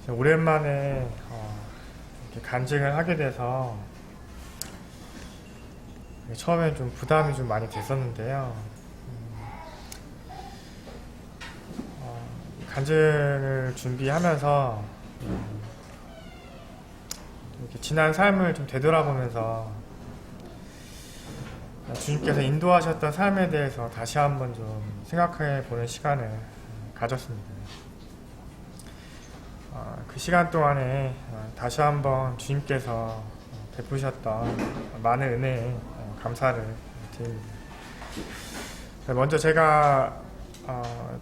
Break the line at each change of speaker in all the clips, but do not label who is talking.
오랜만에 이렇게 간증을 하게 돼서 처음엔 좀 부담이 좀 많이 됐었는데요. 간증을 준비하면서 이렇게 지난 삶을 좀 되돌아보면서 주님께서 인도하셨던 삶에 대해서 다시 한번 좀 생각해 보는 시간을 가졌습니다. 그 시간 동안에 다시 한번 주님께서 베푸셨던 많은 은혜에 감사를 드립니다. 먼저 제가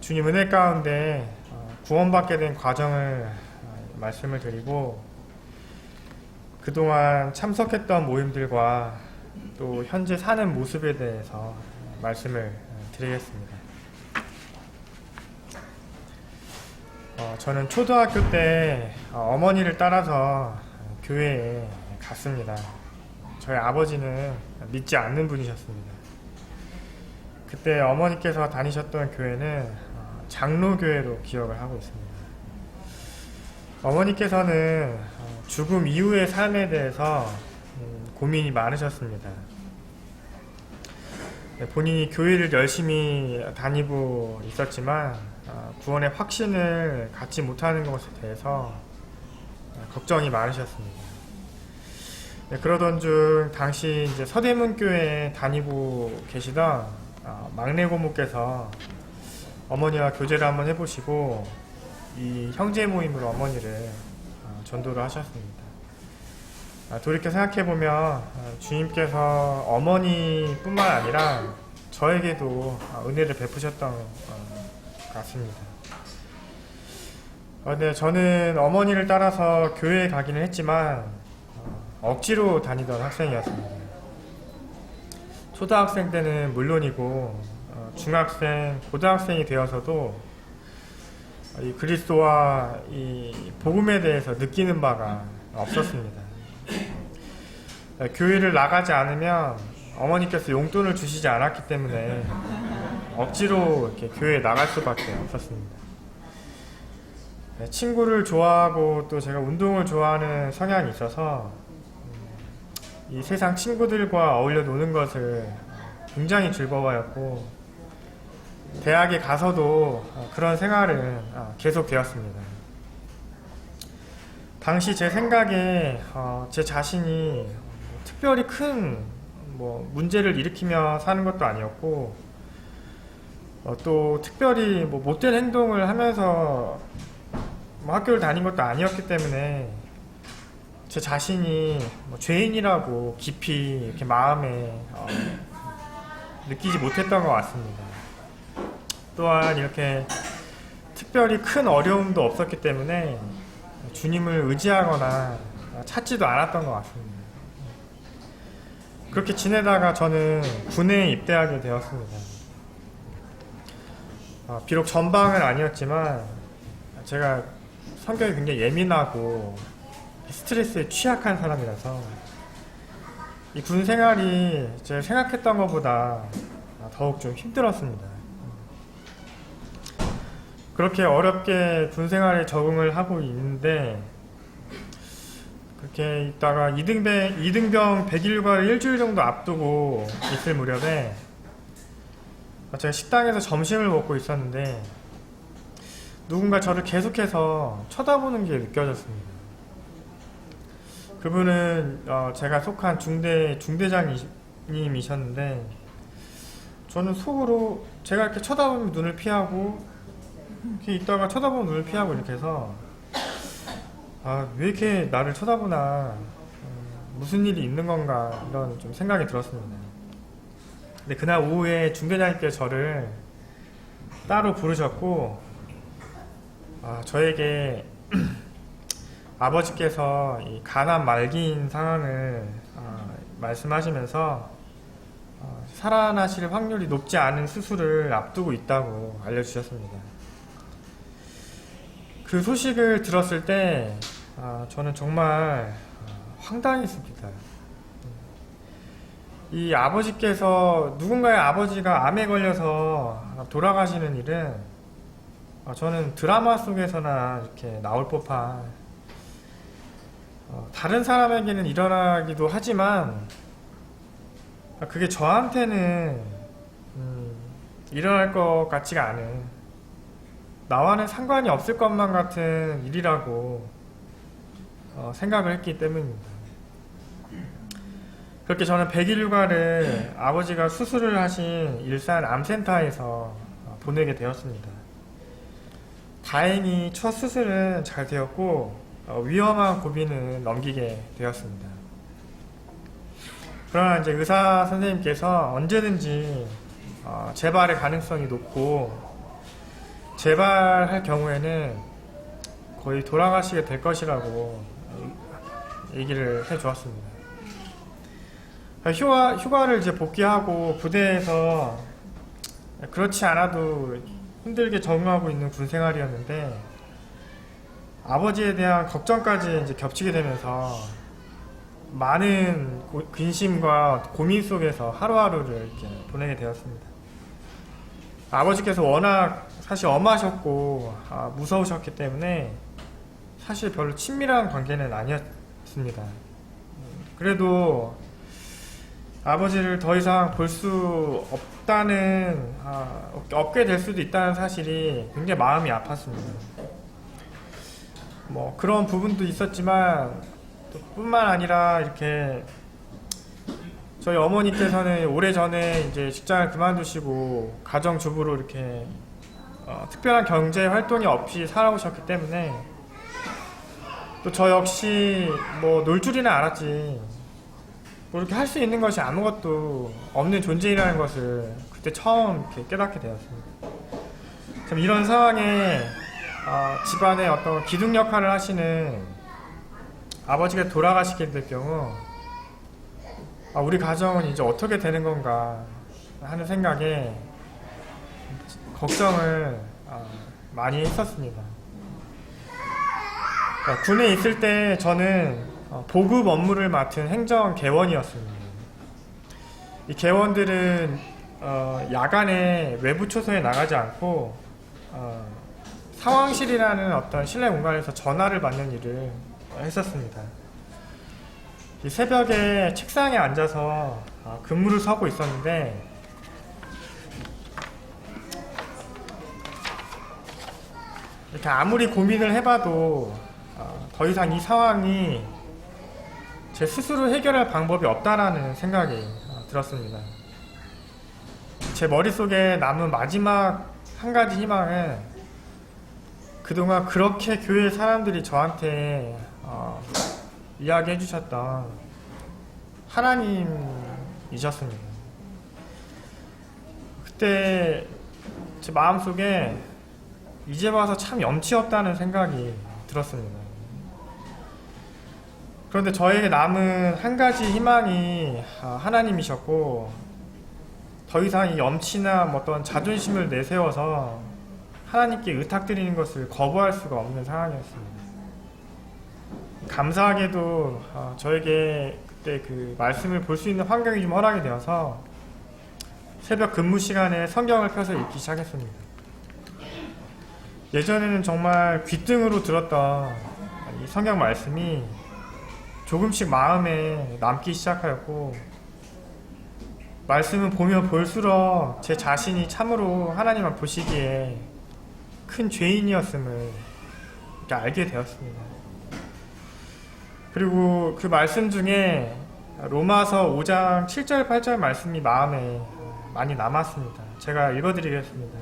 주님 은혜 가운데 구원받게 된 과정을 말씀을 드리고, 그동안 참석했던 모임들과 또 현재 사는 모습에 대해서 말씀을 드리겠습니다. 저는 초등학교 때 어머니를 따라서 교회에 갔습니다. 저희 아버지는 믿지 않는 분이셨습니다. 그때 어머니께서 다니셨던 교회는 장로교회로 기억을 하고 있습니다. 어머니께서는 죽음 이후의 삶에 대해서 고민이 많으셨습니다. 본인이 교회를 열심히 다니고 있었지만 구원의 확신을 갖지 못하는 것에 대해서 걱정이 많으셨습니다. 그러던 중 당시 이제 서대문교회에 다니고 계시던 막내 고모께서 어머니와 교제를 한번 해보시고 이 형제 모임으로 어머니를 전도를 하셨습니다. 돌이켜 생각해보면 주님께서 어머니뿐만 아니라 저에게도 은혜를 베푸셨던 것 같습니다. 근데 저는 어머니를 따라서 교회에 가기는 했지만 억지로 다니던 학생이었습니다. 초등학생 때는 물론이고 중학생, 고등학생이 되어서도 이 그리스도와 이 복음에 대해서 느끼는 바가 없었습니다. 교회를 나가지 않으면 어머니께서 용돈을 주시지 않았기 때문에 억지로 이렇게 교회에 나갈 수밖에 없었습니다. 친구를 좋아하고 또 제가 운동을 좋아하는 성향이 있어서 이 세상 친구들과 어울려 노는 것을 굉장히 즐거워했고, 대학에 가서도 그런 생활은 계속 되었습니다. 당시 제 생각에 제 자신이 특별히 큰 문제를 일으키며 사는 것도 아니었고, 또 특별히 못된 행동을 하면서 학교를 다닌 것도 아니었기 때문에 제 자신이 죄인이라고 깊이 이렇게 마음에 느끼지 못했던 것 같습니다. 또한 이렇게 특별히 큰 어려움도 없었기 때문에 주님을 의지하거나 찾지도 않았던 것 같습니다. 그렇게 지내다가 저는 군에 입대하게 되었습니다. 비록 전방은 아니었지만 제가 성격이 굉장히 예민하고 스트레스에 취약한 사람이라서 이 군 생활이 제가 생각했던 것보다 더욱 좀 힘들었습니다. 그렇게 어렵게 군 생활에 적응을 하고 있는데, 그렇게 있다가 이등병 100일과를 일주일 정도 앞두고 있을 무렵에 제가 식당에서 점심을 먹고 있었는데 누군가 저를 계속해서 쳐다보는 게 느껴졌습니다. 그분은 제가 속한 중대장님이셨는데, 저는 속으로 제가 이렇게 쳐다보면 눈을 피하고, 이렇게 있다가 쳐다보면 눈을 피하고 이렇게 해서 왜 이렇게 나를 쳐다보나, 무슨 일이 있는 건가, 이런 좀 생각이 들었습니다. 근데 그날 오후에 중대장님께서 저를 따로 부르셨고 저에게 아버지께서 이 가난 말기인 상황을 말씀하시면서 살아나실 확률이 높지 않은 수술을 앞두고 있다고 알려주셨습니다. 그 소식을 들었을 때 저는 정말 황당했습니다. 이 아버지께서, 누군가의 아버지가 암에 걸려서 돌아가시는 일은 저는 드라마 속에서나 이렇게 나올 법한 다른 사람에게는 일어나기도 하지만 그게 저한테는 일어날 것 같지가 않은, 나와는 상관이 없을 것만 같은 일이라고 생각을 했기 때문입니다. 그렇게 저는 100일 휴가를 아버지가 수술을 하신 일산 암센터에서 보내게 되었습니다. 다행히 첫 수술은 잘 되었고 위험한 고비는 넘기게 되었습니다. 그러나 이제 의사 선생님께서 언제든지 재발의 가능성이 높고 재발할 경우에는 거의 돌아가시게 될 것이라고 얘기를 해 주었습니다. 휴가를 이제 복귀하고 부대에서 그렇지 않아도 힘들게 적응하고 있는 군 생활이었는데 아버지에 대한 걱정까지 이제 겹치게 되면서 많은 근심과 고민 속에서 하루하루를 이렇게 보내게 되었습니다. 아버지께서 워낙 사실 엄하셨고 무서우셨기 때문에 사실 별로 친밀한 관계는 아니었습니다. 그래도 아버지를 더 이상 볼 수 없게 될 수도 있다는 사실이 굉장히 마음이 아팠습니다. 뭐 그런 부분도 있었지만 또 뿐만 아니라 이렇게 저희 어머니께서는 오래전에 이제 직장을 그만두시고 가정주부로 이렇게 특별한 경제 활동이 없이 살아오셨기 때문에 또 저 역시 뭐 놀 줄이나 알았지 뭐 이렇게 할 수 있는 것이 아무것도 없는 존재이라는 것을 그때 처음 이렇게 깨닫게 되었습니다. 참 이런 상황에 집안의 어떤 기둥 역할을 하시는 아버지가 돌아가시게 될 경우 우리 가정은 이제 어떻게 되는 건가 하는 생각에 걱정을 많이 했었습니다. 군에 있을 때 저는 보급 업무를 맡은 행정 개원이었습니다. 이 개원들은 야간에 외부 초소에 나가지 않고 상황실이라는 어떤 실내 공간에서 전화를 받는 일을 했었습니다. 이 새벽에 책상에 앉아서 근무를 서고 있었는데 이렇게 아무리 고민을 해봐도 더 이상 이 상황이 제 스스로 해결할 방법이 없다라는 생각이 들었습니다. 제 머릿속에 남은 마지막 한 가지 희망은 그동안 그렇게 교회 사람들이 저한테 이야기해 주셨던 하나님이셨습니다. 그때 제 마음속에 이제 와서 참 염치 없다는 생각이 들었습니다. 그런데 저에게 남은 한 가지 희망이 하나님이셨고 더 이상 이 염치나 어떤 자존심을 내세워서 하나님께 의탁드리는 것을 거부할 수가 없는 상황이었습니다. 감사하게도 저에게 그때 그 말씀을 볼 수 있는 환경이 좀 허락이 되어서 새벽 근무 시간에 성경을 펴서 읽기 시작했습니다. 예전에는 정말 귓등으로 들었던 이 성경 말씀이 조금씩 마음에 남기 시작하였고 말씀을 보면 볼수록 제 자신이 참으로 하나님을 보시기에 큰 죄인이었음을 알게 되었습니다. 그리고 그 말씀 중에 로마서 5장 7절 8절 말씀이 마음에 많이 남았습니다. 제가 읽어드리겠습니다.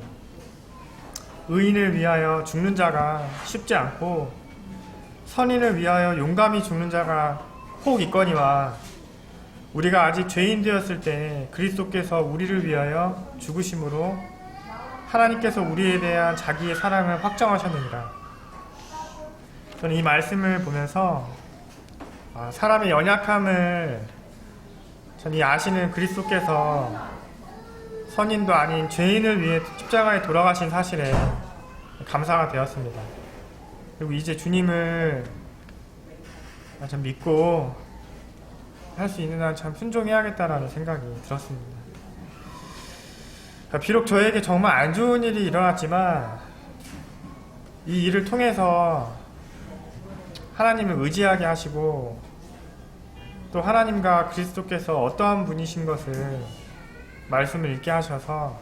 의인을 위하여 죽는 자가 쉽지 않고 선인을 위하여 용감히 죽는 자가 혹 있거니와 우리가 아직 죄인 되었을 때 그리스도께서 우리를 위하여 죽으심으로 하나님께서 우리에 대한 자기의 사랑을 확정하셨느니라. 저는 이 말씀을 보면서 사람의 연약함을 이 아시는 그리스도께서 선인도 아닌 죄인을 위해 십자가에 돌아가신 사실에 감사가 되었습니다. 그리고 이제 주님을 참 믿고 할 수 있는 한 참 순종해야겠다라는 생각이 들었습니다. 비록 저에게 정말 안 좋은 일이 일어났지만 이 일을 통해서 하나님을 의지하게 하시고 또 하나님과 그리스도께서 어떠한 분이신 것을 말씀을 읽게 하셔서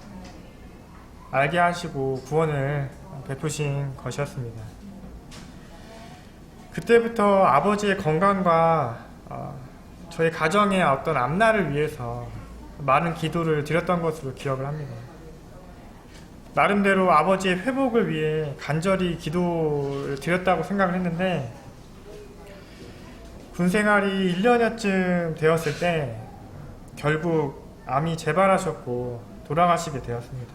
알게 하시고 구원을 베푸신 것이었습니다. 그때부터 아버지의 건강과 저희 가정의 어떤 앞날을 위해서 많은 기도를 드렸던 것으로 기억을 합니다. 나름대로 아버지의 회복을 위해 간절히 기도를 드렸다고 생각을 했는데 군생활이 1년여쯤 되었을 때 결국 암이 재발하셨고 돌아가시게 되었습니다.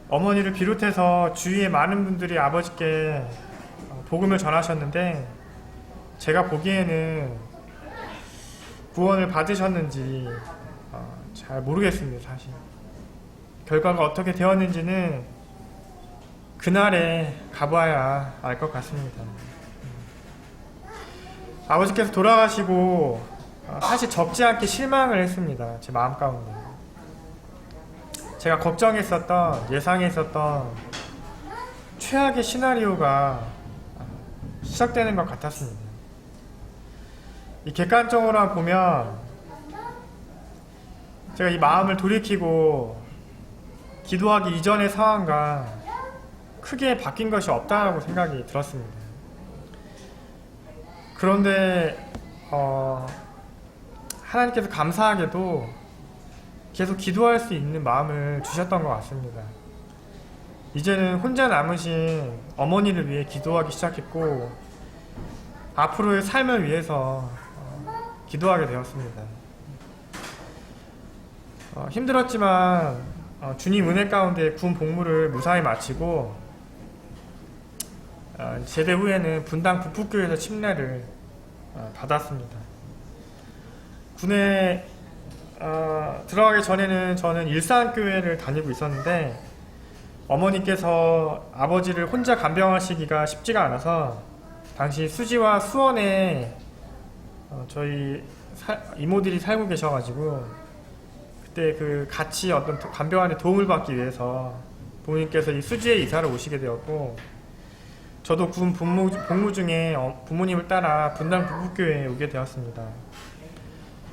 어머니를 비롯해서 주위의 많은 분들이 아버지께 복음을 전하셨는데 제가 보기에는 구원을 받으셨는지 잘 모르겠습니다. 사실 결과가 어떻게 되었는지는 그날에 가봐야 알 것 같습니다. 아버지께서 돌아가시고 사실 적지 않게 실망을 했습니다. 제 마음 가운데 제가 걱정했었던, 예상했었던 최악의 시나리오가 시작되는 것 같았습니다. 이 객관적으로 보면 제가 이 마음을 돌이키고 기도하기 이전의 상황과 크게 바뀐 것이 없다고 생각이 들었습니다. 그런데 하나님께서 감사하게도 계속 기도할 수 있는 마음을 주셨던 것 같습니다. 이제는 혼자 남으신 어머니를 위해 기도하기 시작했고 앞으로의 삶을 위해서 기도하게 되었습니다. 힘들었지만 주님 은혜 가운데 군 복무를 무사히 마치고 제대 후에는 분당 북북교에서 침례를 받았습니다. 군에 들어가기 전에는 저는 일산교회를 다니고 있었는데 어머니께서 아버지를 혼자 간병하시기가 쉽지가 않아서 당시 수지와 수원에 저희 이모들이 살고 계셔가지고 그때 그 같이 어떤 간병하는 도움을 받기 위해서 부모님께서 이 수지에 이사를 오시게 되었고 저도 군 복무 중에 부모님을 따라 분당 북북교회에 오게 되었습니다.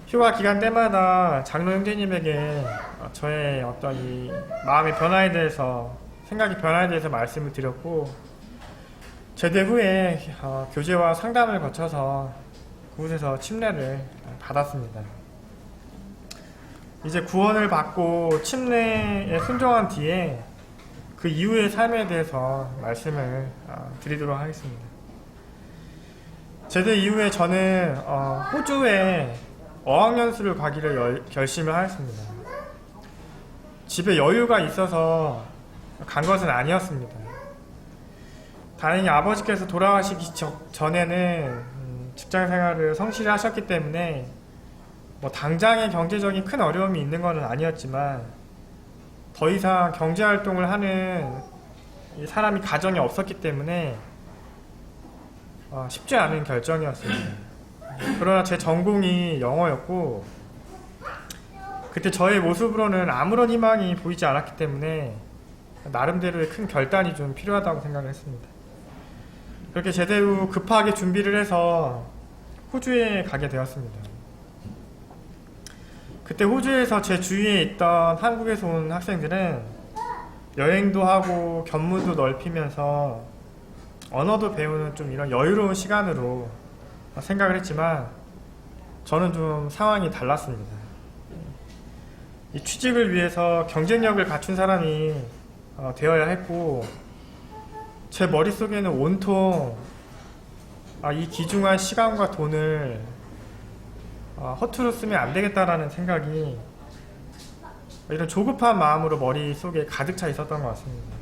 휴가 기간 때마다 장로 형제님에게 저의 어떤 이 마음의 변화에 대해서 생각의 변화에 대해서 말씀을 드렸고 제대 후에 교제와 상담을 거쳐서 그곳에서 침례를 받았습니다. 이제 구원을 받고 침례에 순종한 뒤에 그 이후의 삶에 대해서 말씀을 드리도록 하겠습니다. 제대 이후에 저는 호주에 어학연수를 가기를 결심을 하였습니다. 집에 여유가 있어서 간 것은 아니었습니다. 다행히 아버지께서 돌아가시기 전에는 직장생활을 성실히 하셨기 때문에 당장의 경제적인 큰 어려움이 있는 것은 아니었지만 더 이상 경제활동을 하는 사람이 가정에 없었기 때문에 쉽지 않은 결정이었습니다. 그러나 제 전공이 영어였고 그때 저의 모습으로는 아무런 희망이 보이지 않았기 때문에 나름대로의 큰 결단이 좀 필요하다고 생각을 했습니다. 그렇게 제대로 급하게 준비를 해서 호주에 가게 되었습니다. 그때 호주에서 제 주위에 있던 한국에서 온 학생들은 여행도 하고 견문도 넓히면서 언어도 배우는 좀 이런 여유로운 시간으로 생각을 했지만 저는 좀 상황이 달랐습니다. 이 취직을 위해서 경쟁력을 갖춘 사람이 되어야 했고 제 머릿속에는 온통 이 귀중한 시간과 돈을 허투루 쓰면 안 되겠다라는 생각이 이런 조급한 마음으로 머릿속에 가득 차 있었던 것 같습니다.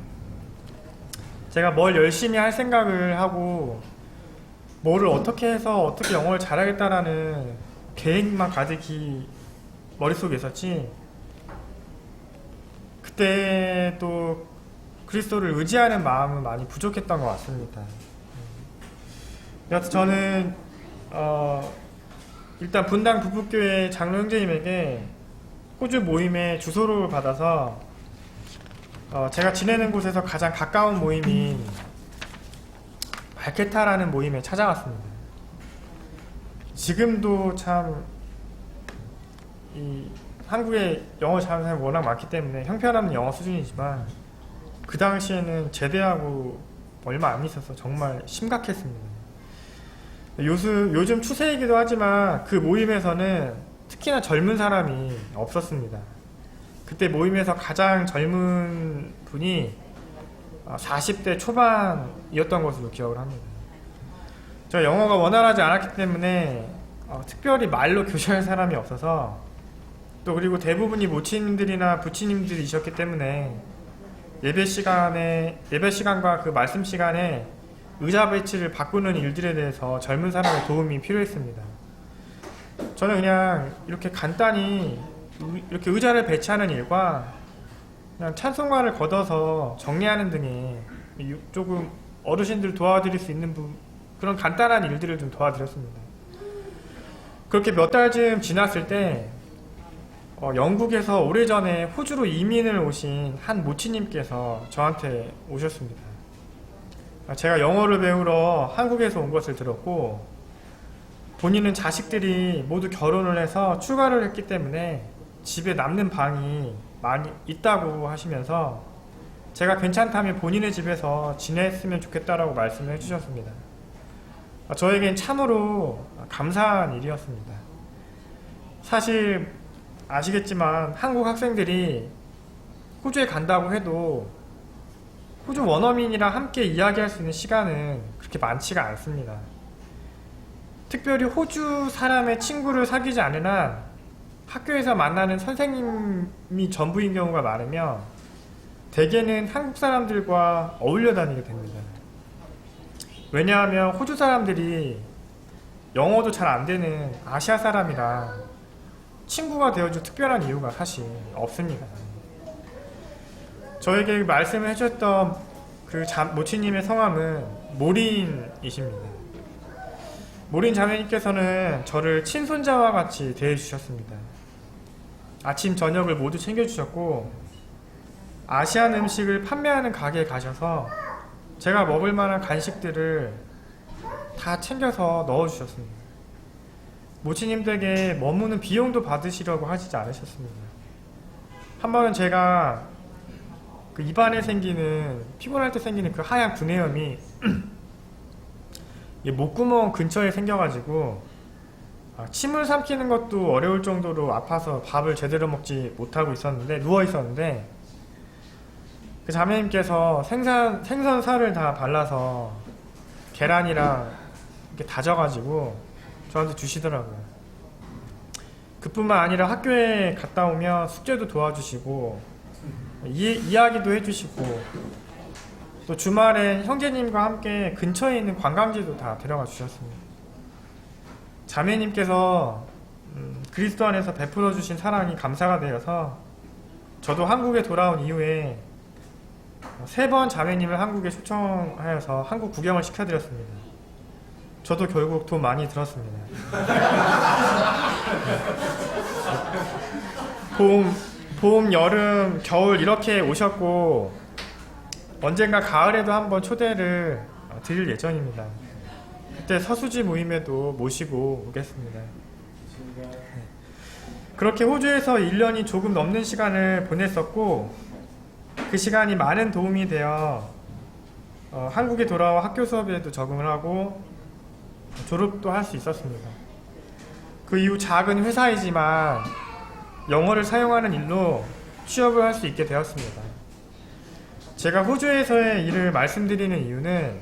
제가 뭘 열심히 할 생각을 하고 뭐를 어떻게 해서 어떻게 영어를 잘하겠다라는 계획만 가득히 머릿속에 있었지 그때 또 그리스도를 의지하는 마음은 많이 부족했던 것 같습니다. 그래서 저는 일단 분당 북북교회 장로 형제님에게 호주 모임의 주소를 받아서 제가 지내는 곳에서 가장 가까운 모임인 발케타라는 모임에 찾아갔습니다. 지금도 참 한국에 영어 잘하는 사람이 워낙 많기 때문에 형편없는 영어 수준이지만 그 당시에는 제대하고 얼마 안 있어서 정말 심각했습니다. 요즘 추세이기도 하지만 그 모임에서는 특히나 젊은 사람이 없었습니다. 그때 모임에서 가장 젊은 분이 40대 초반이었던 것으로 기억을 합니다. 저 영어가 원활하지 않았기 때문에 특별히 말로 교제할 사람이 없어서, 또 그리고 대부분이 모치님들이나 부치님들이셨기 때문에 예배 시간과 그 말씀 시간에 의자 배치를 바꾸는 일들에 대해서 젊은 사람의 도움이 필요했습니다. 저는 그냥 이렇게 간단히 이렇게 의자를 배치하는 일과 그냥 찬송가를 걷어서 정리하는 등의 조금 어르신들 도와드릴 수 있는 그런 간단한 일들을 좀 도와드렸습니다. 그렇게 몇 달쯤 지났을 때 영국에서 오래전에 호주로 이민을 오신 한 모치님께서 저한테 오셨습니다. 제가 영어를 배우러 한국에서 온 것을 들었고, 본인은 자식들이 모두 결혼을 해서 출가를 했기 때문에 집에 남는 방이 많이 있다고 하시면서 제가 괜찮다면 본인의 집에서 지냈으면 좋겠다라고 말씀을 해주셨습니다. 저에겐 참으로 감사한 일이었습니다. 사실 아시겠지만 한국 학생들이 호주에 간다고 해도 호주 원어민이랑 함께 이야기할 수 있는 시간은 그렇게 많지가 않습니다. 특별히 호주 사람의 친구를 사귀지 않은 한 학교에서 만나는 선생님이 전부인 경우가 많으며 대개는 한국 사람들과 어울려 다니게 됩니다. 왜냐하면 호주 사람들이 영어도 잘 안 되는 아시아 사람이랑 친구가 되어줄 특별한 이유가 사실 없습니다. 저에게 말씀을 해주셨던 그 모치님의 성함은 모린이십니다. 모린 자매님께서는 저를 친손자와 같이 대해주셨습니다. 아침 저녁을 모두 챙겨주셨고, 아시안 음식을 판매하는 가게에 가셔서 제가 먹을 만한 간식들을 다 챙겨서 넣어주셨습니다. 모치님들에게 머무는 비용도 받으시려고 하시지 않으셨습니다. 한 번은 제가 그 입안에 생기는, 피곤할 때 생기는 그 하얀 구내염이 목구멍 근처에 생겨가지고 침을 삼키는 것도 어려울 정도로 아파서 밥을 제대로 먹지 못하고 누워 있었는데, 그 자매님께서 생선살을 다 발라서 계란이랑 이렇게 다져가지고 저한테 주시더라고요. 그뿐만 아니라 학교에 갔다 오면 숙제도 도와주시고 이야기도 해주시고, 또 주말에 형제님과 함께 근처에 있는 관광지도 다 데려가 주셨습니다. 자매님께서 그리스도 안에서 베풀어 주신 사랑이 감사가 되어서 저도 한국에 돌아온 이후에 3번 자매님을 한국에 초청하여서 한국 구경을 시켜드렸습니다. 저도 결국 돈 많이 들었습니다. 봄, 여름, 겨울 이렇게 오셨고 언젠가 가을에도 한번 초대를 드릴 예정입니다. 그때 서수지 모임에도 모시고 오겠습니다. 그렇게 호주에서 1년이 조금 넘는 시간을 보냈었고, 그 시간이 많은 도움이 되어 한국에 돌아와 학교 수업에도 적응을 하고 졸업도 할 수 있었습니다. 그 이후 작은 회사이지만 영어를 사용하는 일로 취업을 할 수 있게 되었습니다. 제가 호주에서의 일을 말씀드리는 이유는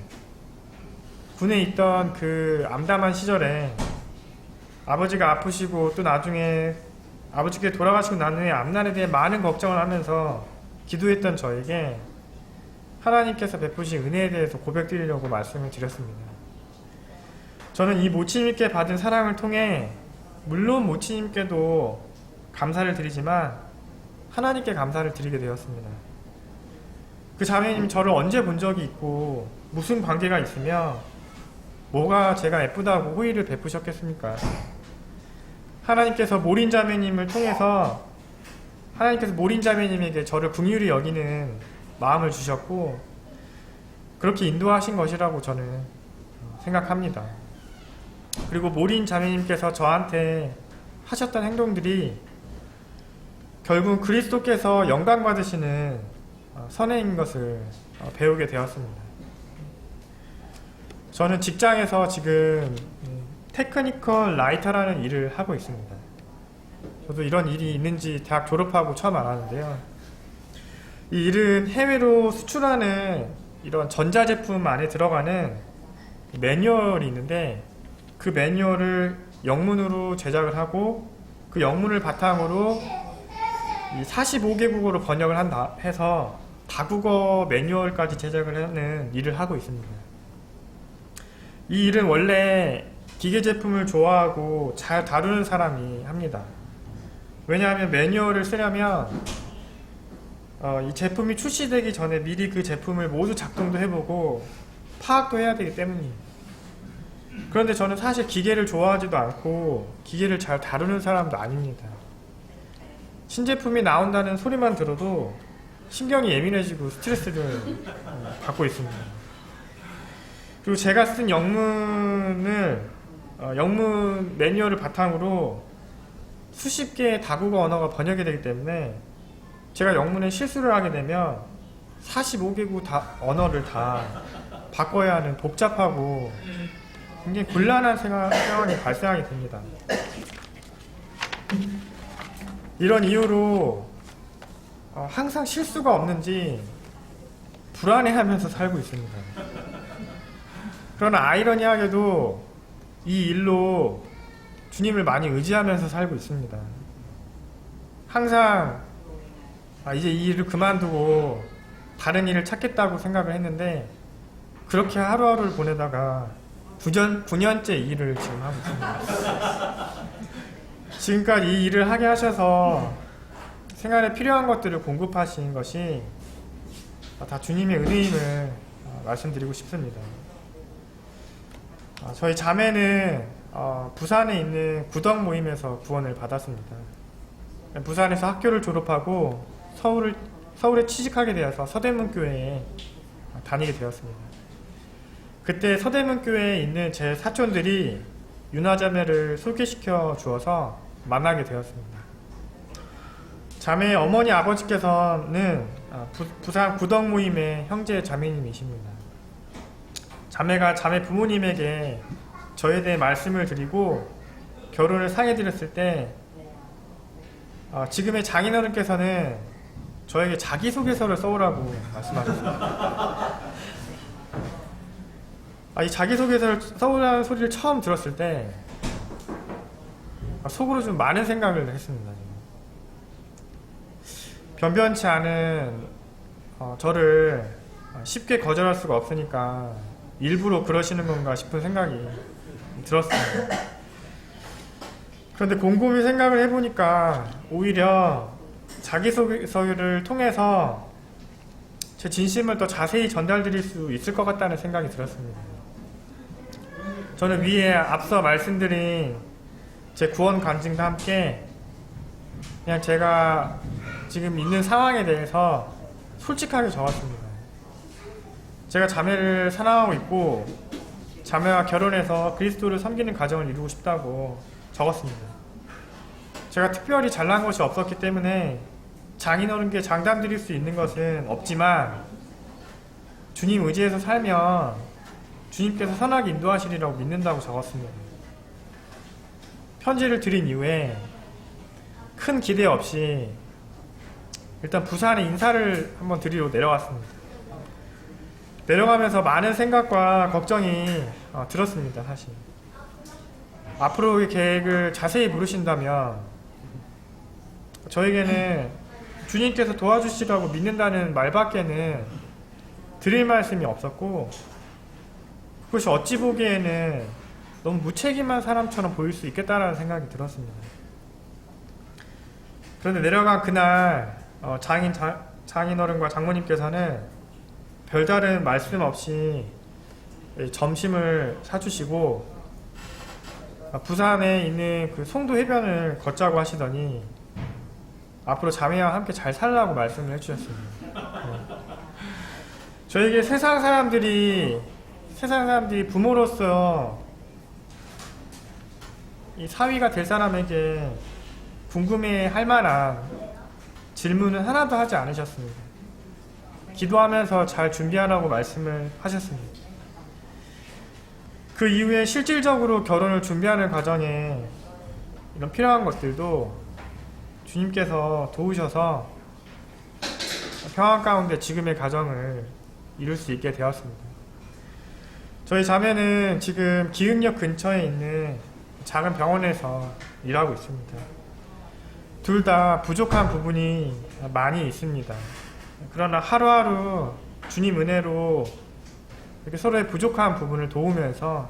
군에 있던 그 암담한 시절에 아버지가 아프시고 또 나중에 아버지께 돌아가시고 난 후에 앞날에 대해 많은 걱정을 하면서 기도했던 저에게 하나님께서 베푸신 은혜에 대해서 고백드리려고 말씀을 드렸습니다. 저는 이 모치님께 받은 사랑을 통해 물론 모치님께도 감사를 드리지만 하나님께 감사를 드리게 되었습니다. 그 자매님 저를 언제 본 적이 있고 무슨 관계가 있으며 뭐가 제가 예쁘다고 호의를 베푸셨겠습니까? 하나님께서 모린 자매님을 통해서 하나님께서 모린 자매님에게 저를 긍휼히 여기는 마음을 주셨고 그렇게 인도하신 것이라고 저는 생각합니다. 그리고 모린 자매님께서 저한테 하셨던 행동들이 결국 그리스도께서 영광 받으시는 선행인 것을 배우게 되었습니다. 저는 직장에서 지금 테크니컬 라이터라는 일을 하고 있습니다. 저도 이런 일이 있는지 대학 졸업하고 처음 알았는데요. 이 일은 해외로 수출하는 이런 전자제품 안에 들어가는 매뉴얼이 있는데 그 매뉴얼을 영문으로 제작을 하고 그 영문을 바탕으로 45개국어로 번역을 해서 다국어 매뉴얼까지 제작을 하는 일을 하고 있습니다. 이 일은 원래 기계 제품을 좋아하고 잘 다루는 사람이 합니다. 왜냐하면 매뉴얼을 쓰려면 이 제품이 출시되기 전에 미리 그 제품을 모두 작동도 해보고 파악도 해야 되기 때문입니다. 그런데 저는 사실 기계를 좋아하지도 않고 기계를 잘 다루는 사람도 아닙니다. 신제품이 나온다는 소리만 들어도 신경이 예민해지고 스트레스를 받고 있습니다. 그리고 제가 쓴 영문 매뉴얼을 바탕으로 수십 개의 다국어 언어가 번역이 되기 때문에 제가 영문에 실수를 하게 되면 45개국 언어를 다 바꿔야 하는 복잡하고 굉장히 곤란한 상황이 발생하게 됩니다. 이런 이유로 항상 실수가 없는지 불안해하면서 살고 있습니다. 그러나 아이러니하게도 이 일로 주님을 많이 의지하면서 살고 있습니다. 항상 이제 이 일을 그만두고 다른 일을 찾겠다고 생각을 했는데 그렇게 하루하루를 보내다가 9년째 이 일을 지금 하고 있습니다. 지금까지 이 일을 하게 하셔서 생활에 필요한 것들을 공급하신 것이 다 주님의 은혜임을 말씀드리고 싶습니다. 저희 자매는 부산에 있는 구덕 모임에서 구원을 받았습니다. 부산에서 학교를 졸업하고 서울에 취직하게 되어서 서대문교회에 다니게 되었습니다. 그때 서대문교회에 있는 제 사촌들이 윤화자매를 소개시켜 주어서 만나게 되었습니다. 자매의 어머니 아버지께서는 부산 구덕 모임의 형제 자매님이십니다. 자매가 자매 부모님에게 저에 대해 말씀을 드리고 결혼을 상해드렸을 때 지금의 장인어른께서는 저에게 자기소개서를 써오라고 말씀하셨습니다. 이 자기소개서를 써오라는 소리를 처음 들었을 때 속으로 좀 많은 생각을 했습니다. 변변치 않은 저를 쉽게 거절할 수가 없으니까 일부러 그러시는 건가 싶은 생각이 들었습니다. 그런데 곰곰이 생각을 해보니까 오히려 자기소개서를 통해서 제 진심을 더 자세히 전달드릴 수 있을 것 같다는 생각이 들었습니다. 저는 위에 앞서 말씀드린 제 구원 간증과 함께 그냥 제가 지금 있는 상황에 대해서 솔직하게 적었습니다. 제가 자매를 사랑하고 있고 자매와 결혼해서 그리스도를 섬기는 가정을 이루고 싶다고 적었습니다. 제가 특별히 잘난 것이 없었기 때문에 장인어른께 장담드릴 수 있는 것은 없지만 주님 의지해서 살면 주님께서 선하게 인도하시리라고 믿는다고 적었습니다. 편지를 드린 이후에 큰 기대 없이 일단 부산에 인사를 한번 드리러 내려왔습니다. 내려가면서 많은 생각과 걱정이 들었습니다. 사실 앞으로의 계획을 자세히 물으신다면 저에게는 주님께서 도와주시라고 믿는다는 말밖에는 드릴 말씀이 없었고 그것이 어찌 보기에는 너무 무책임한 사람처럼 보일 수 있겠다라는 생각이 들었습니다. 그런데 내려간 그날 장인어른과 장모님께서는 별다른 말씀 없이 점심을 사주시고 부산에 있는 그 송도 해변을 걷자고 하시더니 앞으로 자매와 함께 잘 살라고 말씀을 해주셨습니다. 저에게 세상 사람들이 부모로서 이 사위가 될 사람에게 궁금해할 만한 질문은 하나도 하지 않으셨습니다. 기도하면서 잘 준비하라고 말씀을 하셨습니다. 그 이후에 실질적으로 결혼을 준비하는 과정에 이런 필요한 것들도 주님께서 도우셔서 평안 가운데 지금의 가정을 이룰 수 있게 되었습니다. 저희 자매는 지금 기흥역 근처에 있는 작은 병원에서 일하고 있습니다. 둘 다 부족한 부분이 많이 있습니다. 그러나 하루하루 주님 은혜로 이렇게 서로의 부족한 부분을 도우면서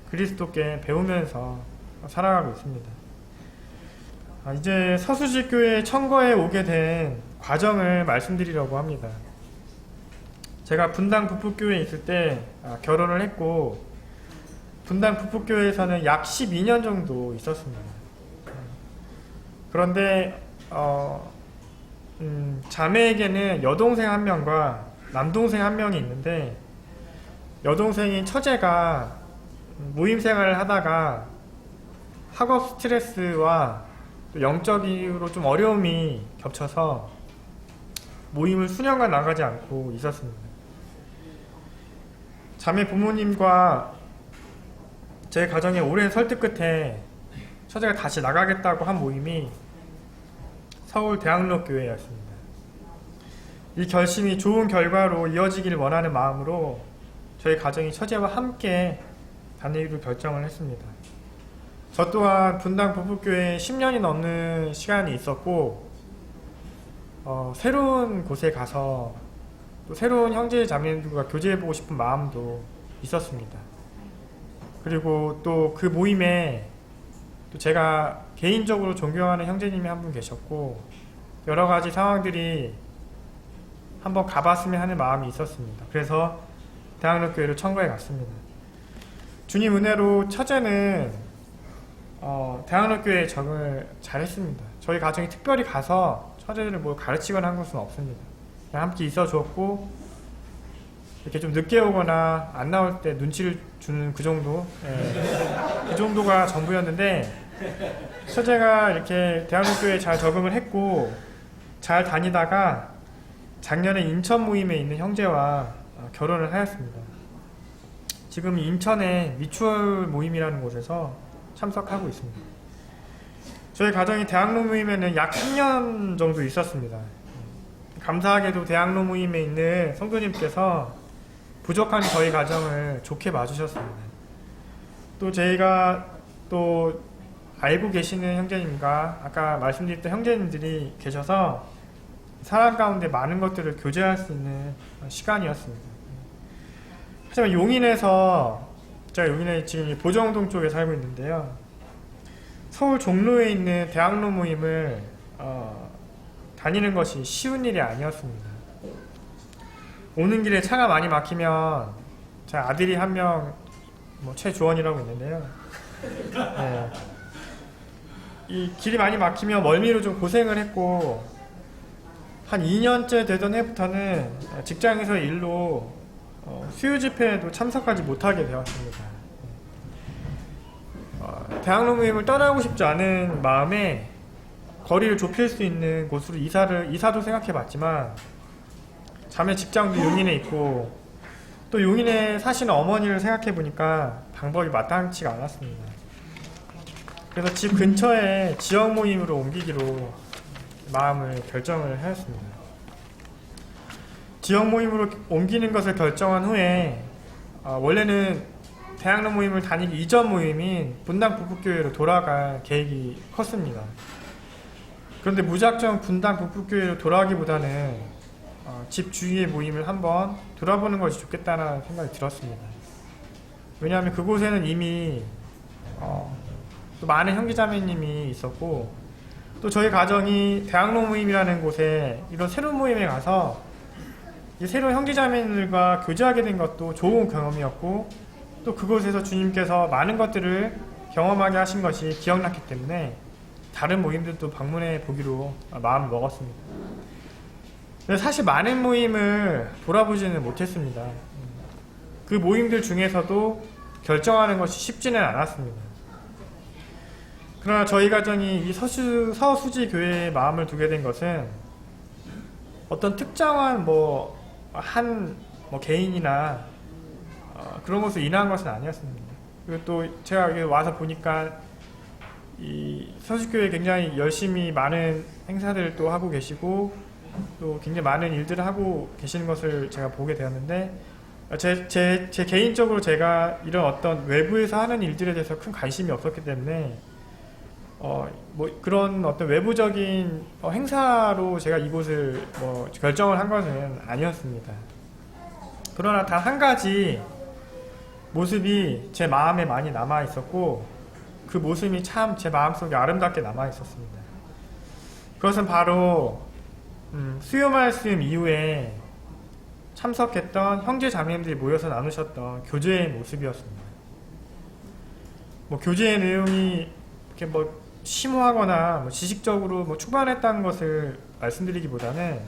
그리스도께 배우면서 살아가고 있습니다. 이제 서수지교회 청거에 오게 된 과정을 말씀드리려고 합니다. 제가 분당 부폭교회에 있을 때 결혼을 했고 분당 부폭교회에서는 약 12년 정도 있었습니다. 그런데 자매에게는 여동생 한 명과 남동생 한 명이 있는데 여동생인 처제가 모임 생활을 하다가 학업 스트레스와 영적으로 좀 어려움이 겹쳐서 모임을 수년간 나가지 않고 있었습니다. 자매 부모님과 제 가정의 오랜 설득 끝에 처제가 다시 나가겠다고 한 모임이 서울 대학로교회였습니다. 이 결심이 좋은 결과로 이어지기를 원하는 마음으로 저희 가정이 처제와 함께 다니기로 결정을 했습니다. 저 또한 분당 부부교회에 10년이 넘는 시간이 있었고 새로운 곳에 가서 또 새로운 형제 자매들과 교제해보고 싶은 마음도 있었습니다. 그리고 또 그 모임에 또 제가 개인적으로 존경하는 형제님이 한 분 계셨고 여러 가지 상황들이 한번 가봤으면 하는 마음이 있었습니다. 그래서 대학로교회로 청거해 갔습니다. 주님 은혜로 처제는 대학로교회에 적응을 잘했습니다. 저희 가정이 특별히 가서 처제들을 뭘 가르치거나 한 것은 없습니다. 그냥 함께 있어 주었고 이렇게 좀 늦게 오거나 안 나올 때 눈치를 주는 그 정도, 그 정도가 전부였는데 처제가 이렇게 대학로교회에 잘 적응을 했고 잘 다니다가 작년에 인천 모임에 있는 형제와 결혼을 하였습니다. 지금 인천의 미추홀 모임이라는 곳에서 참석하고 있습니다. 저희 가정이 대학로 모임에는 약 3년 정도 있었습니다. 감사하게도 대학로 모임에 있는 성도님께서 부족한 저희 가정을 좋게 봐주셨습니다. 또 저희가 또 알고 계시는 형제님과 아까 말씀드렸던 형제님들이 계셔서 사람 가운데 많은 것들을 교제할 수 있는 시간이었습니다. 하지만 용인에서 제가 용인에 지금 보정동 쪽에 살고 있는데요. 서울 종로에 있는 대학로 모임을 다니는 것이 쉬운 일이 아니었습니다. 오는 길에 차가 많이 막히면 제 아들이 한 명 최주원이라고 있는데요. 네. 이 길이 많이 막히면 멀미로 좀 고생을 했고 한 2년째 되던 해부터는 직장에서 일로 수요 집회에도 참석하지 못하게 되었습니다. 대학로 모임을 떠나고 싶지 않은 마음에 거리를 좁힐 수 있는 곳으로 이사도 생각해 봤지만 자매 직장도 용인에 있고 또 용인에 사시는 어머니를 생각해 보니까 방법이 마땅치가 않았습니다. 그래서 집 근처에 지역 모임으로 옮기기로 마음을 결정을 하였습니다. 지역 모임으로 옮기는 것을 결정한 후에 원래는 대학로 모임을 다니기 이전 모임인 분당 부부교회로 돌아갈 계획이 컸습니다. 그런데 무작정 분당 부부교회로 돌아가기보다는 집 주위의 모임을 한번 돌아보는 것이 좋겠다는 생각이 들었습니다. 왜냐하면 그곳에는 이미 또 많은 형제자매님이 있었고 또 저희 가정이 대학로 모임이라는 곳에 이런 새로운 모임에 가서 새로운 형제자매들과 교제하게 된 것도 좋은 경험이었고 또 그곳에서 주님께서 많은 것들을 경험하게 하신 것이 기억났기 때문에 다른 모임들도 방문해 보기로 마음을 먹었습니다. 근데 사실 많은 모임을 돌아보지는 못했습니다. 그 모임들 중에서도 결정하는 것이 쉽지는 않았습니다. 그러나 저희 가정이 이 서수지 교회에 마음을 두게 된 것은 어떤 특정한 개인이나 그런 것을 인한 것은 아니었습니다. 그리고 또 제가 여기 와서 보니까 이 서수교회 굉장히 열심히 많은 행사들을 또 하고 계시고 또 굉장히 많은 일들을 하고 계시는 것을 제가 보게 되었는데 제 개인적으로 제가 이런 어떤 외부에서 하는 일들에 대해서 큰 관심이 없었기 때문에 그런 어떤 외부적인 행사로 제가 이곳을 결정을 한 것은 아니었습니다. 그러나 단 한 가지 모습이 제 마음에 많이 남아 있었고 그 모습이 참 제 마음속에 아름답게 남아 있었습니다. 그것은 바로 수요 말씀 이후에 참석했던 형제 자매님들이 모여서 나누셨던 교제의 모습이었습니다. 교제의 내용이 이렇게 심오하거나 지식적으로 충만했다는 것을 말씀드리기보다는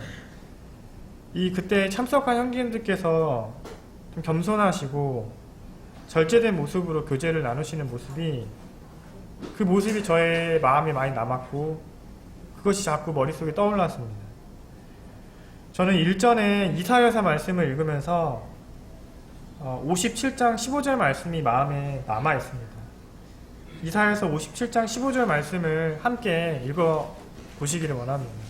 그때 참석한 형제님들께서 좀 겸손하시고 절제된 모습으로 교제를 나누시는 모습이 그 모습이 저의 마음에 많이 남았고 그것이 자꾸 머릿속에 떠올랐습니다. 저는 일전에 이사야서 말씀을 읽으면서 57장 15절 말씀이 마음에 남아 있습니다. 이사야서 57장 15절 말씀을 함께 읽어 보시기를 원합니다.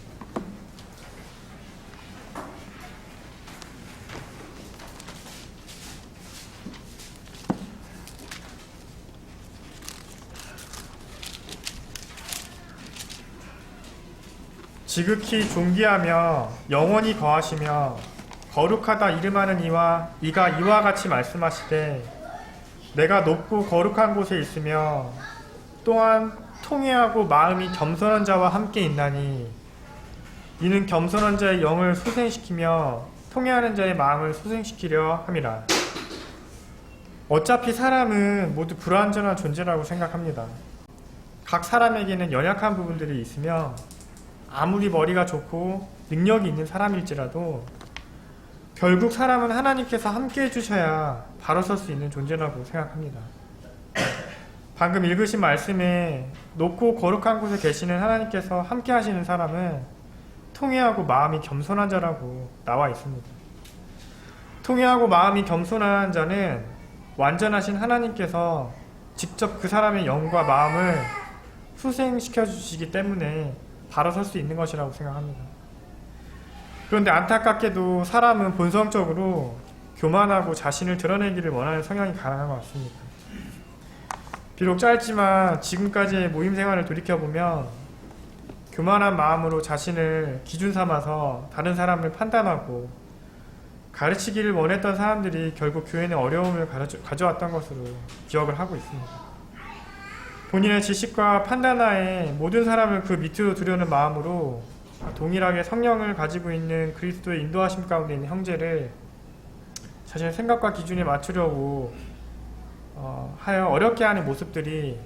지극히 존귀하며 영원히 거하시며 거룩하다 이름하는 이와 이가 이와 같이 말씀하시되 내가 높고 거룩한 곳에 있으며 또한 통회하고 마음이 겸손한 자와 함께 있나니 이는 겸손한 자의 영을 소생시키며 통회하는 자의 마음을 소생시키려 함이라. 어차피 사람은 모두 불완전한 존재라고 생각합니다. 각 사람에게는 연약한 부분들이 있으며 아무리 머리가 좋고 능력이 있는 사람일지라도 결국 사람은 하나님께서 함께 해주셔야 바로 설 수 있는 존재라고 생각합니다. 방금 읽으신 말씀에 높고 거룩한 곳에 계시는 하나님께서 함께 하시는 사람은 통회하고 마음이 겸손한 자라고 나와 있습니다. 통회하고 마음이 겸손한 자는 완전하신 하나님께서 직접 그 사람의 영과 마음을 수생시켜 주시기 때문에 바로 설 수 있는 것이라고 생각합니다. 그런데 안타깝게도 사람은 본성적으로 교만하고 자신을 드러내기를 원하는 성향이 강한 것 같습니다. 비록 짧지만 지금까지의 모임 생활을 돌이켜보면 교만한 마음으로 자신을 기준 삼아서 다른 사람을 판단하고 가르치기를 원했던 사람들이 결국 교회에 어려움을 가져왔던 것으로 기억을 하고 있습니다. 본인의 지식과 판단하에 모든 사람을 그 밑으로 두려는 마음으로 동일하게 성령을 가지고 있는 그리스도의 인도하심 가운데 있는 형제를 자신의 생각과 기준에 맞추려고 하여 어렵게 하는 모습들이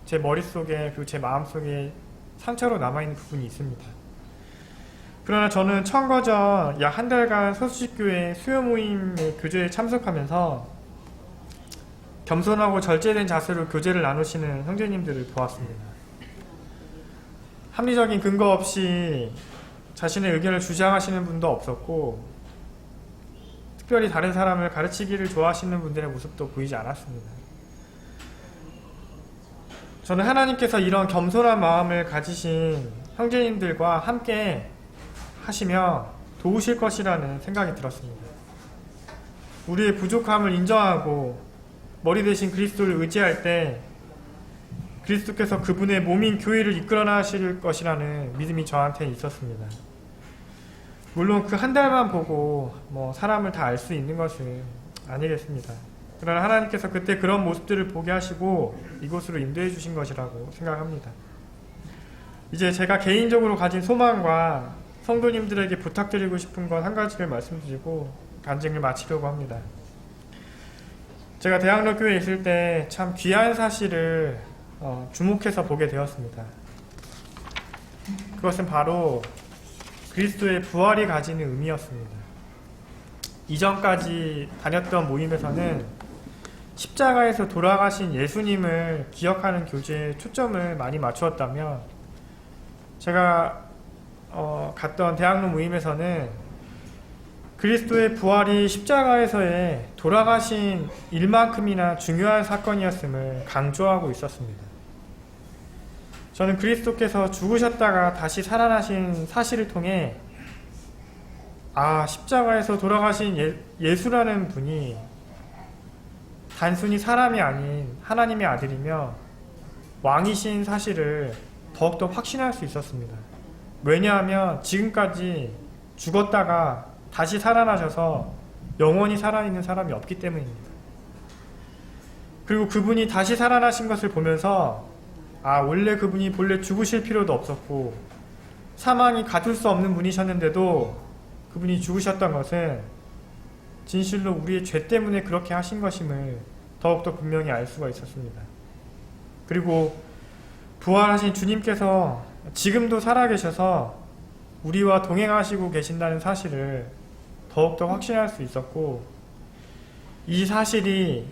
제 머릿속에 그리고 제 마음속에 상처로 남아있는 부분이 있습니다. 그러나 저는 청거전 약 한 달간 서수식교회 수요 모임의 교제에 참석하면서 겸손하고 절제된 자세로 교제를 나누시는 형제님들을 보았습니다. 합리적인 근거 없이 자신의 의견을 주장하시는 분도 없었고 특별히 다른 사람을 가르치기를 좋아하시는 분들의 모습도 보이지 않았습니다. 저는 하나님께서 이런 겸손한 마음을 가지신 형제님들과 함께 하시며 도우실 것이라는 생각이 들었습니다. 우리의 부족함을 인정하고 머리 대신 그리스도를 의지할 때 그리스도께서 그분의 몸인 교회를 이끌어 나가실 것이라는 믿음이 저한테 있었습니다. 물론 그 한 달만 보고 사람을 다 알 수 있는 것은 아니겠습니다. 그러나 하나님께서 그때 그런 모습들을 보게 하시고 이곳으로 인도해 주신 것이라고 생각합니다. 이제 제가 개인적으로 가진 소망과 성도님들에게 부탁드리고 싶은 것 한 가지를 말씀드리고 간증을 마치려고 합니다. 제가 대학로 교회에 있을 때 참 귀한 사실을 주목해서 보게 되었습니다. 그것은 바로 그리스도의 부활이 가지는 의미였습니다. 이전까지 다녔던 모임에서는 십자가에서 돌아가신 예수님을 기억하는 교제에 초점을 많이 맞추었다면, 제가 갔던 대학로 모임에서는 그리스도의 부활이 십자가에서의 돌아가신 일만큼이나 중요한 사건이었음을 강조하고 있었습니다. 저는 그리스도께서 죽으셨다가 다시 살아나신 사실을 통해 십자가에서 돌아가신 예수라는 분이 단순히 사람이 아닌 하나님의 아들이며 왕이신 사실을 더욱더 확신할 수 있었습니다. 왜냐하면 지금까지 죽었다가 다시 살아나셔서 영원히 살아있는 사람이 없기 때문입니다. 그리고 그분이 다시 살아나신 것을 보면서 원래 그분이 본래 죽으실 필요도 없었고 사망이 가둘 수 없는 분이셨는데도 그분이 죽으셨던 것은 진실로 우리의 죄 때문에 그렇게 하신 것임을 더욱더 분명히 알 수가 있었습니다. 그리고 부활하신 주님께서 지금도 살아계셔서 우리와 동행하시고 계신다는 사실을 더욱더 확신할 수 있었고, 이 사실이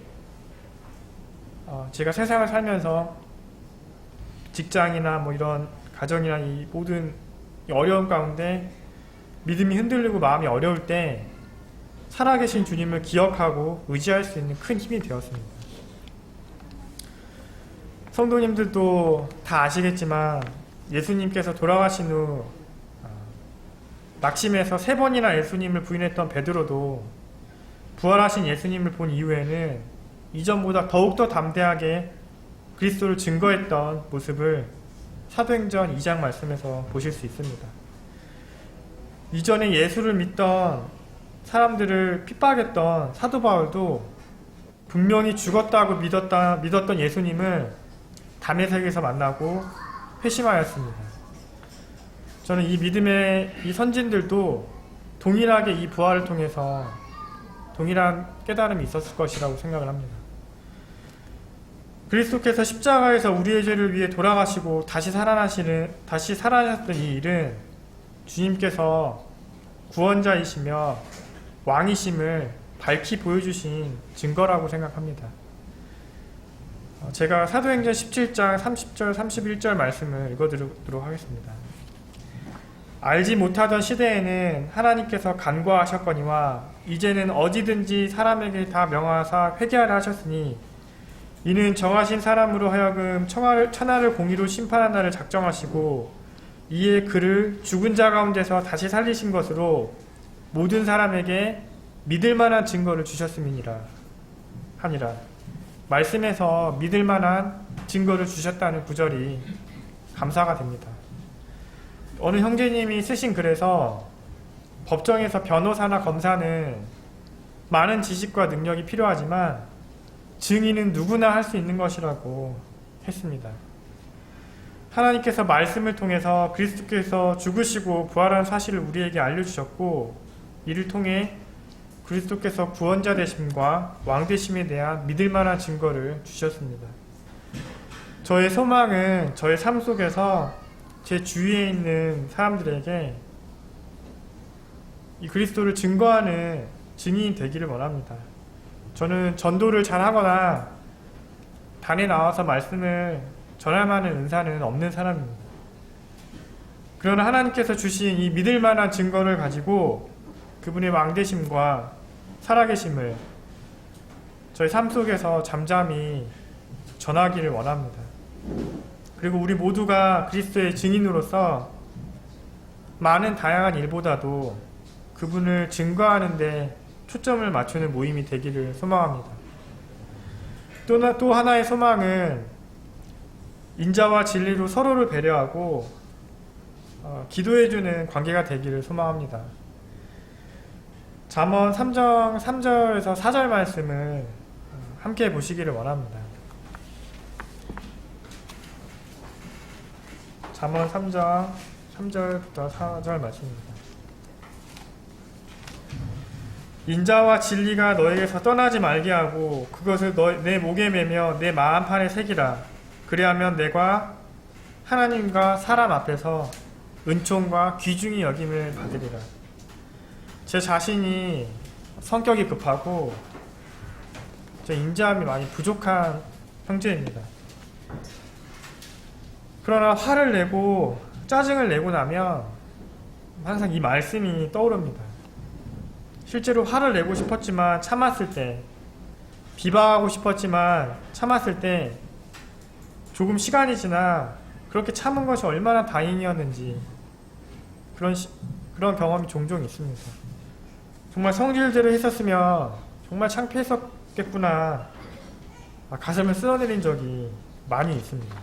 제가 세상을 살면서 직장이나 이런 가정이나 이 모든 어려움 가운데 믿음이 흔들리고 마음이 어려울 때 살아계신 주님을 기억하고 의지할 수 있는 큰 힘이 되었습니다. 성도님들도 다 아시겠지만 예수님께서 돌아가신 후 낙심해서 3번이나 예수님을 부인했던 베드로도 부활하신 예수님을 본 이후에는 이전보다 더욱더 담대하게 그리스도를 증거했던 모습을 사도행전 2장 말씀에서 보실 수 있습니다. 이전에 예수를 믿던 사람들을 핍박했던 사도 바울도 분명히 죽었다고 믿었던 예수님을 다메섹에서 만나고 회심하였습니다. 저는 이 믿음의 이 선진들도 동일하게 이 부활을 통해서 동일한 깨달음이 있었을 것이라고 생각을 합니다. 그리스도께서 십자가에서 우리의 죄를 위해 돌아가시고 다시 살아나셨던 이 일은 주님께서 구원자이시며 왕이심을 밝히 보여주신 증거라고 생각합니다. 제가 사도행전 17장 30절 31절 말씀을 읽어드리도록 하겠습니다. 알지 못하던 시대에는 하나님께서 간과하셨거니와 이제는 어디든지 사람에게 다 명하사 회개하라 하셨으니 이는 정하신 사람으로 하여금 천하를 공의로 심판한 날을 작정하시고 이에 그를 죽은 자 가운데서 다시 살리신 것으로 모든 사람에게 믿을 만한 증거를 주셨음이니라 하니라. 말씀에서 믿을 만한 증거를 주셨다는 구절이 감사가 됩니다. 어느 형제님이 쓰신 글에서 법정에서 변호사나 검사는 많은 지식과 능력이 필요하지만 증인은 누구나 할 수 있는 것이라고 했습니다. 하나님께서 말씀을 통해서 그리스도께서 죽으시고 부활한 사실을 우리에게 알려주셨고 이를 통해 그리스도께서 구원자 되심과 왕 되심에 대한 믿을 만한 증거를 주셨습니다. 저의 소망은 저의 삶 속에서 제 주위에 있는 사람들에게 이 그리스도를 증거하는 증인이 되기를 원합니다. 저는 전도를 잘하거나 단에 나와서 말씀을 전할 만한 은사는 없는 사람입니다. 그러나 하나님께서 주신 이 믿을 만한 증거를 가지고 그분의 왕되심과 살아계심을 저희 삶 속에서 잠잠히 전하기를 원합니다. 그리고 우리 모두가 그리스도의 증인으로서 많은 다양한 일보다도 그분을 증거하는 데 초점을 맞추는 모임이 되기를 소망합니다. 또 하나의 소망은 인자와 진리로 서로를 배려하고 기도해주는 관계가 되기를 소망합니다. 잠언 3장 3절에서 4절 말씀을 함께 보시기를 원합니다. 잠언 3장 3절부터 4절 말씀입니다. 인자와 진리가 너에게서 떠나지 말게 하고 그것을 내 목에 매며 내 마음판에 새기라. 그리하면 내가 하나님과 사람 앞에서 은총과 귀중히 여김을 받으리라. 제 자신이 성격이 급하고 제 인자함이 많이 부족한 형제입니다. 그러나 화를 내고 짜증을 내고 나면 항상 이 말씀이 떠오릅니다. 실제로 화를 내고 싶었지만 참았을 때, 비방하고 싶었지만 참았을 때 조금 시간이 지나 그렇게 참은 것이 얼마나 다행이었는지 그런 경험이 종종 있습니다. 정말 성질대로 했었으면 정말 창피했었겠구나, 가슴을 쓸어내린 적이 많이 있습니다.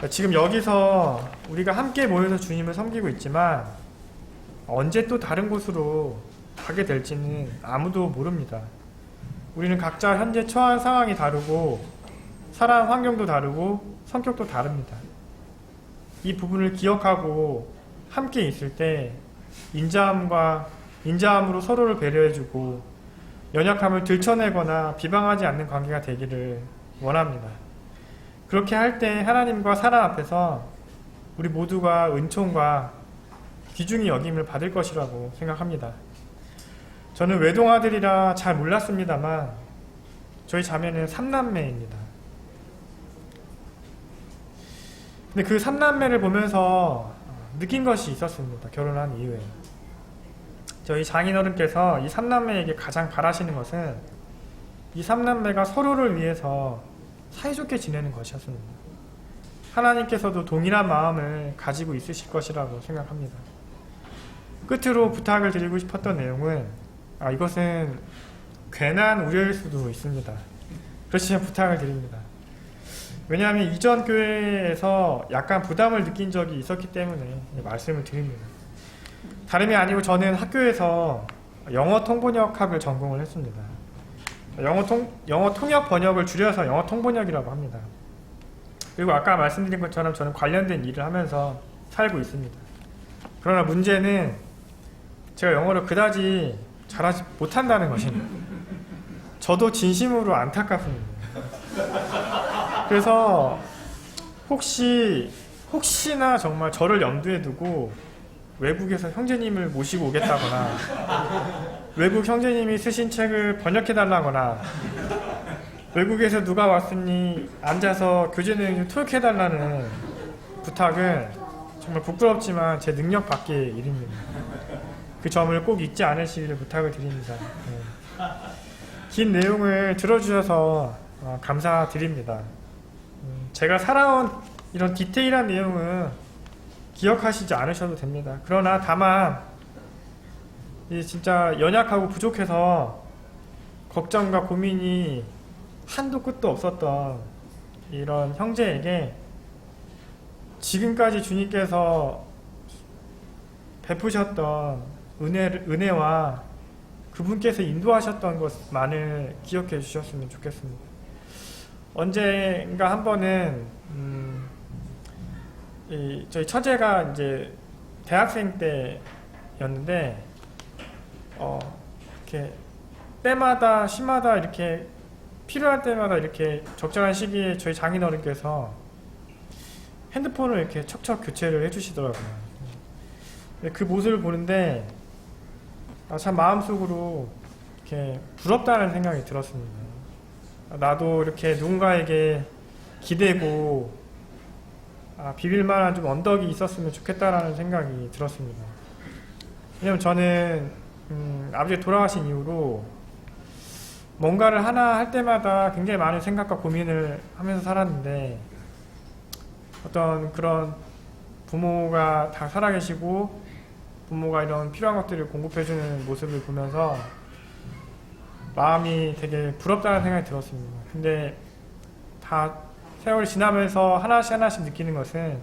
지금 여기서 우리가 함께 모여서 주님을 섬기고 있지만 언제 또 다른 곳으로 가게 될지는 아무도 모릅니다. 우리는 각자 현재 처한 상황이 다르고 살아가는 환경도 다르고 성격도 다릅니다. 이 부분을 기억하고 함께 있을 때 인자함으로 서로를 배려해주고 연약함을 들춰내거나 비방하지 않는 관계가 되기를 원합니다. 그렇게 할 때 하나님과 사람 앞에서 우리 모두가 은총과 귀중히 여김을 받을 것이라고 생각합니다. 저는 외동아들이라 잘 몰랐습니다만 저희 자매는 3남매입니다. 근데 그 3남매를 보면서 느낀 것이 있었습니다. 결혼한 이후에. 저희 장인어른께서 이 3남매에게 가장 바라시는 것은 이 3남매가 서로를 위해서 사이좋게 지내는 것이었습니다. 하나님께서도 동일한 마음을 가지고 있으실 것이라고 생각합니다. 끝으로 부탁을 드리고 싶었던 내용은 이것은 괜한 우려일 수도 있습니다. 그렇지만 부탁을 드립니다. 왜냐하면 이전 교회에서 약간 부담을 느낀 적이 있었기 때문에 말씀을 드립니다. 다름이 아니고 저는 학교에서 영어 통번역학을 전공을 했습니다. 영어 통역 번역을 줄여서 영어 통번역이라고 합니다. 그리고 아까 말씀드린 것처럼 저는 관련된 일을 하면서 살고 있습니다. 그러나 문제는 제가 영어를 그다지 잘하지 못한다는 것입니다. 저도 진심으로 안타깝습니다. 그래서 혹시나 정말 저를 염두에 두고 외국에서 형제님을 모시고 오겠다거나 외국 형제님이 쓰신 책을 번역해달라거나 외국에서 누가 왔으니 앉아서 교재 내용 좀 토역해달라는 부탁은 정말 부끄럽지만 제 능력 밖의 일입니다. 그 점을 꼭 잊지 않으시기를 부탁을 드립니다. 긴 내용을 들어주셔서 감사드립니다. 제가 살아온 이런 디테일한 내용은 기억하시지 않으셔도 됩니다. 그러나 다만 진짜 연약하고 부족해서 걱정과 고민이 한도 끝도 없었던 이런 형제에게 지금까지 주님께서 베푸셨던 은혜와 그분께서 인도하셨던 것만을 기억해 주셨으면 좋겠습니다. 언젠가 한 번은 저희 처제가 이제 대학생 때였는데 이렇게 때마다 시마다 이렇게 필요할 때마다 이렇게 적절한 시기에 저희 장인어른께서 핸드폰을 이렇게 척척 교체를 해주시더라고요. 그 모습을 보는데 참 마음속으로 이렇게 부럽다는 생각이 들었습니다. 나도 이렇게 누군가에게 기대고 비빌만한 좀 언덕이 있었으면 좋겠다라는 생각이 들었습니다. 왜냐면 저는 아버지 돌아가신 이후로 뭔가를 하나 할 때마다 굉장히 많은 생각과 고민을 하면서 살았는데 어떤 그런 부모가 다 살아계시고 부모가 이런 필요한 것들을 공급해주는 모습을 보면서 마음이 되게 부럽다는 생각이 들었습니다. 근데 다 세월이 지나면서 하나씩 느끼는 것은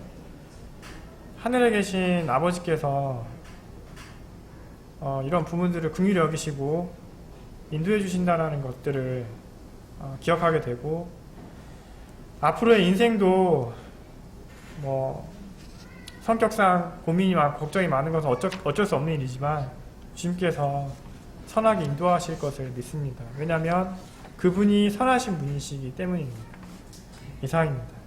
하늘에 계신 아버지께서 이런 부분들을 긍휼히 여기시고 인도해 주신다는 것들을 기억하게 되고 앞으로의 인생도 성격상 고민이 많고 걱정이 많은 것은 어쩔 수 없는 일이지만 주님께서 선하게 인도하실 것을 믿습니다. 왜냐하면 그분이 선하신 분이시기 때문입니다. 이상입니다.